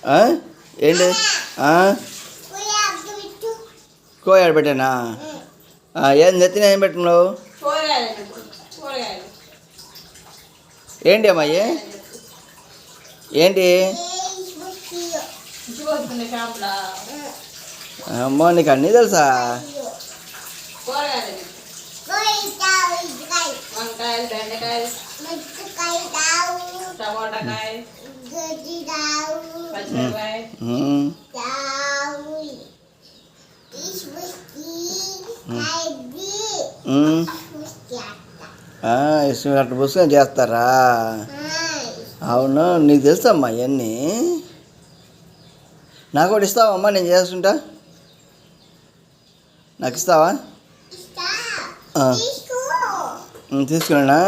ఏంటి కోయాడు పెట్టానా ఏం నెత్తిన ఏం పెట్టుకున్నావు ఏంటి అమ్మాయి ఏంటి అమ్మా నీకు అన్నీ తెలుసా వంకాయలు బెండకాయలు టమాటాకాయ పచ్చిమిరపకాయ అట్లా పుస్తకం చేస్తారా అవును నీకు తెలుసమ్మా ఇవన్నీ నాకు కూడా ఇస్తావమ్మా నేను చేస్తుంటా నాకు ఇస్తావా తీసుకున్నా